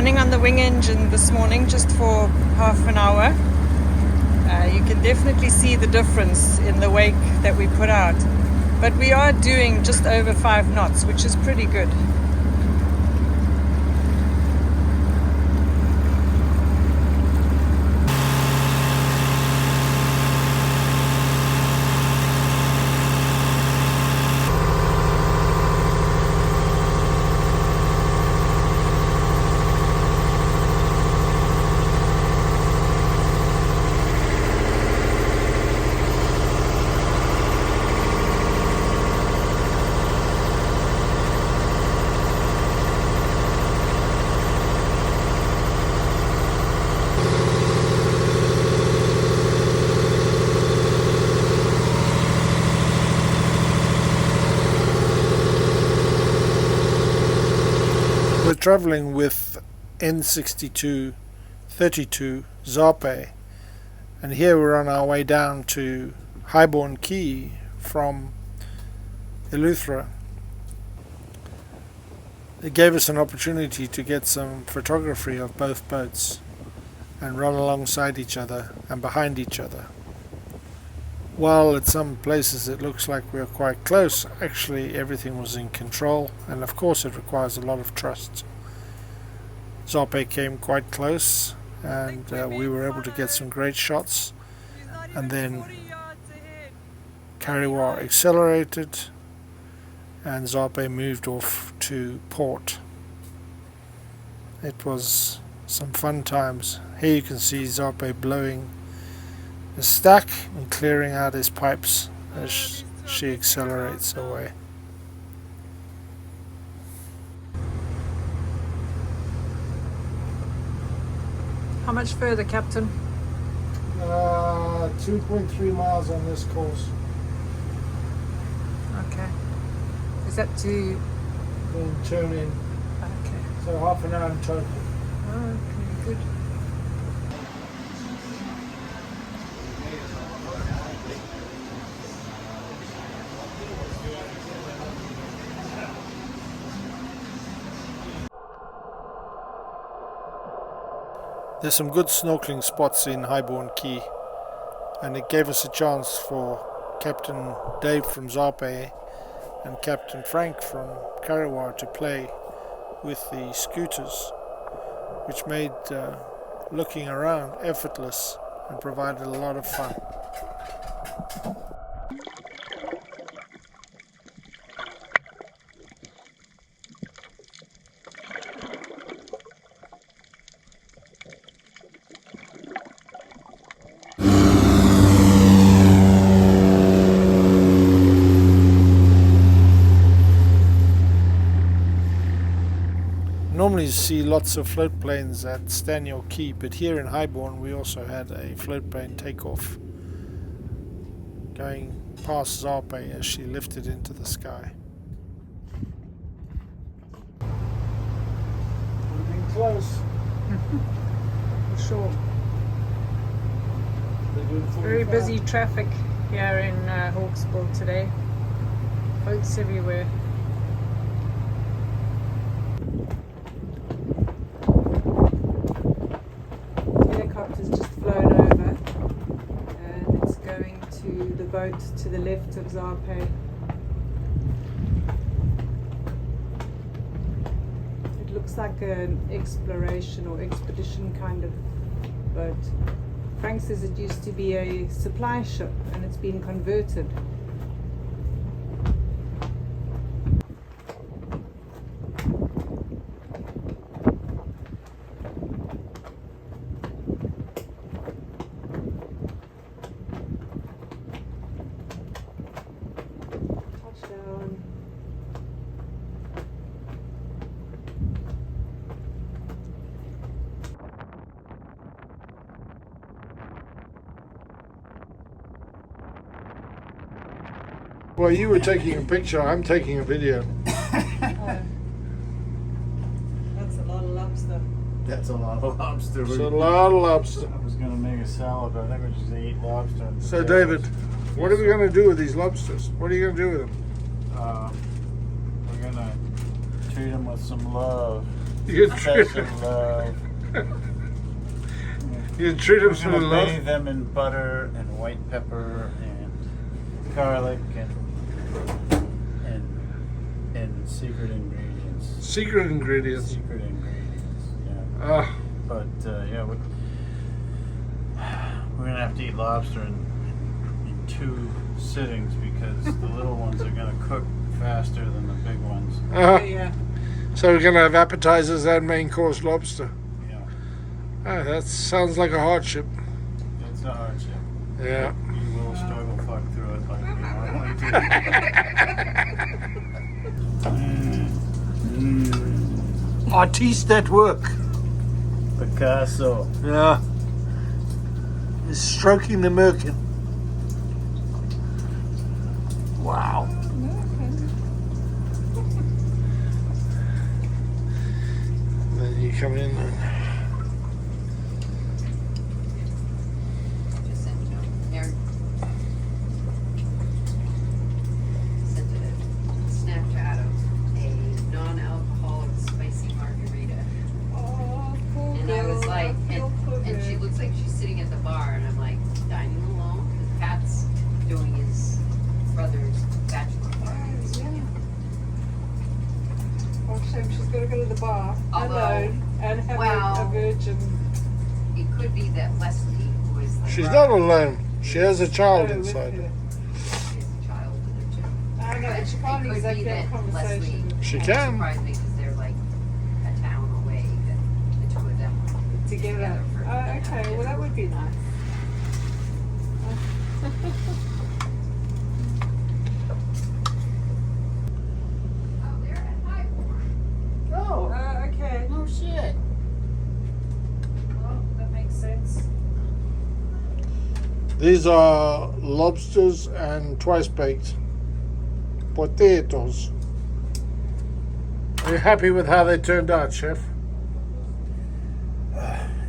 running on the wing engine this morning just for half an hour. You can definitely see the difference in the wake that we put out. But we are doing just over 5 knots, which is pretty good. We're traveling with N6232 Zape, and here we're on our way down to Highborne Cay from Eleuthera. It gave us an opportunity to get some photography of both boats and run alongside each other and behind each other. While at some places it looks like we're quite close, actually everything was in control, and of course it requires a lot of trust. Zape came quite close, and we were able to get some great shots, and then Kariwa accelerated and Zape moved off to port. It was some fun times. Here you can see Zape blowing the stack and clearing out his pipes as she accelerates away. How much further, Captain? 2.3 miles on this course. Okay. Is that to... Then turn in. Okay. So half an hour in total. Oh, okay, good. There's some good snorkeling spots in Highborne Cay, and it gave us a chance for Captain Dave from Zape and Captain Frank from Kariwa to play with the scooters, which made looking around effortless and provided a lot of fun. Normally you see lots of float planes at Staniel Cay, but here in Highborne we also had a float plane takeoff going past Zape as she lifted into the sky. We've been close. For sure. Very busy traffic here in Hawksbill today. Boats everywhere. Helicopter's just flown over and it's going to the boat to the left of Zape. It looks like an exploration or expedition kind of boat. Frank says it used to be a supply ship and it's been converted. Touchdown. Well, you were taking a picture, I'm taking a video. That's a lot of lobster. That's a lot of lobster. It's a lot of lobster. I was going to make a salad, but I think we just ate lobster. And So potatoes. David, what are we going to do with these lobsters? What are you going to do with them? We're going to treat them with some love. You treat Special them. love. You treat them We're some gonna love. bathe them in butter and white pepper and garlic and secret ingredients. Secret ingredients. Secret ingredients. Yeah. Ah, But yeah, we're gonna have to eat lobster in 2 sittings because the little ones are gonna cook faster than the big ones. Yeah. So we're gonna have appetizers and main course lobster. Yeah, Ah, that sounds like a hardship. it's a hardship. Yeah. You will struggle fuck through it like you normally do. Artiste at work. Picasso. Yeah. He's stroking the merkin. Wow. Then you come in and Just sent you Aaron. Sent a Snapchat of a non-alcoholic spicy margarita. Oh, poor And I was girl. like, I feel for and she her. looks like she's sitting at the bar, and I'm like, dining alone? Because Pat's doing his brother's bachelor party. Yeah. Oh, shame she's got to go to the bar Although, alone and have well, a virgin. It could be that Leslie, who is the she's bride, not alone. She has a child Oh, with inside. her. has a child with her too. I know, But but she it can't could be exactly have a that conversation. She Leslie can. surprised me because they're like a town away, that the 2 of them Together. for Oh, okay. Well, that would be nice. Oh, they're at Highborne. Oh, Okay. no shit. Well, that makes sense. These are lobsters and twice baked potatoes. Are you happy with how they turned out, Chef?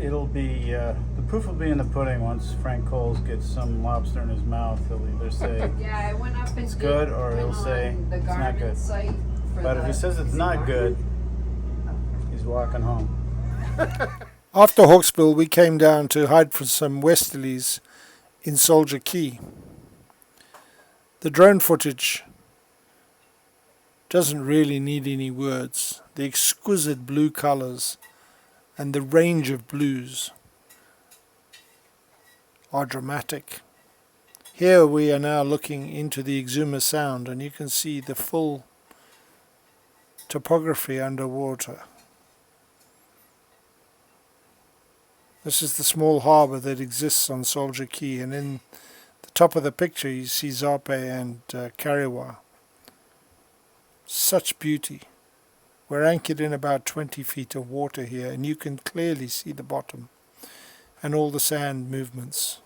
It'll be the proof will be in the pudding. Once Frank Coles gets some lobster in his mouth, he'll either say Yeah, I went up and it's good or he'll say the it's not garment good. site for But if he says it's not good, he's walking home. After Hawksbill, we came down to hide for some westerlies in Soldier Cay. The drone footage doesn't really need any words. The exquisite blue colors and the range of blues are dramatic. Here we are now looking into the Exuma Sound, and you can see the full topography underwater. This is the small harbour that exists on Soldier Cay, and in the top of the picture you see Zape and Kariwa. Such beauty. We're anchored in about 20 feet of water here, and you can clearly see the bottom and all the sand movements.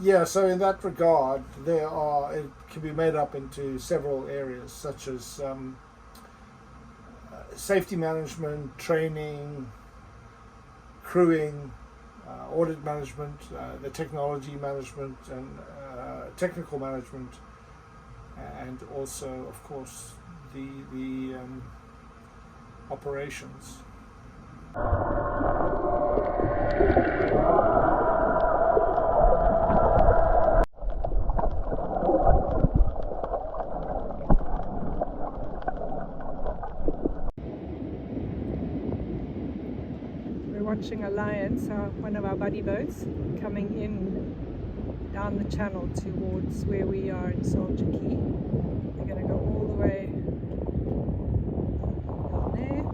Yeah, so in that regard, it can be made up into several areas, such as safety management, training, crewing, audit management, the technology management, and technical management, and also, of course, the operations. watching Alliance, one of our buddy boats, coming in down the channel towards where we are in Soldier Cay. They're going to go all the way down there,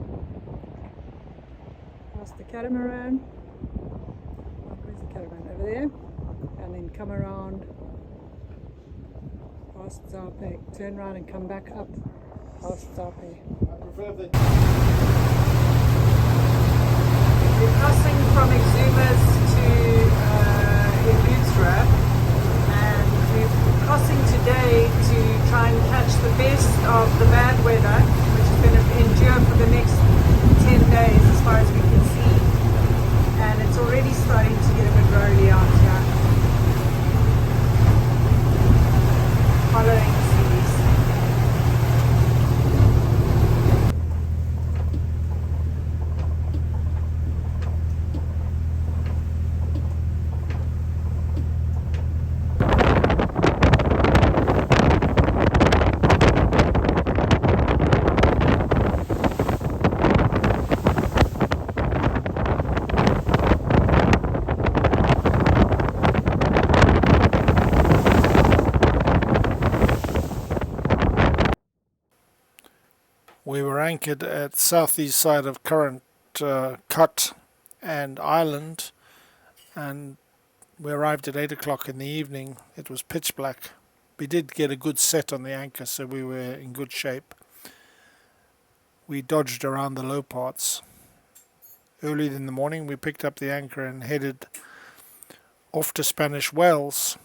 past the catamaran. Where's the catamaran? Over there. And then come around past Zarpe, turn around and come back up past Zarpe. We're crossing from Exumas to Eleuthera, and we're crossing today to try and catch the best of the bad weather, which is going to endure for the next 10 days as far as we can see. And it's already starting to get a bit rolly out here. Following the seas. We were anchored at southeast side of current cut and island, and we arrived at 8 o'clock in the evening. It was pitch black. We did get a good set on the anchor, so we were in good shape. We dodged around the low parts. Early in the morning we picked up the anchor and headed off to Spanish Wells,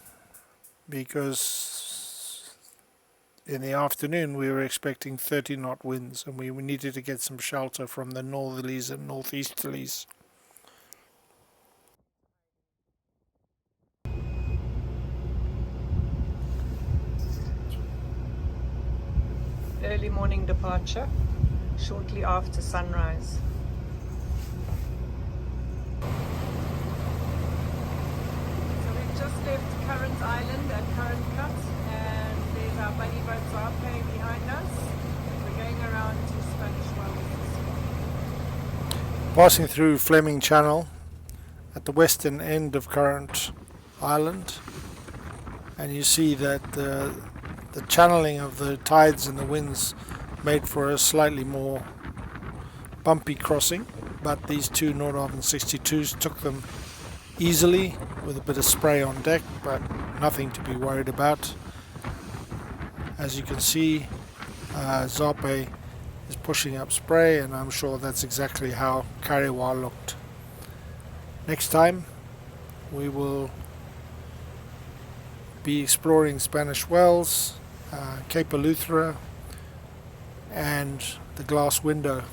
because in the afternoon we were expecting 30 knot winds, and we needed to get some shelter from the northerlies and northeasterlies. Early morning departure, shortly after sunrise. So we've just left Current Island at Current Cut, and there's our buddy boat Zarpe behind us. We're going around to Spanish Wells. Passing through Fleming Channel at the western end of Current Island, and you see that the channeling of the tides and the winds made for a slightly more bumpy crossing, but these two Nordhaven 62s took them easily with a bit of spray on deck, but nothing to be worried about. As you can see, Zarpe is pushing up spray, and I'm sure that's exactly how Kariwa looked. Next time we will be exploring Spanish Wells, Cape Eleuthera, and the glass window.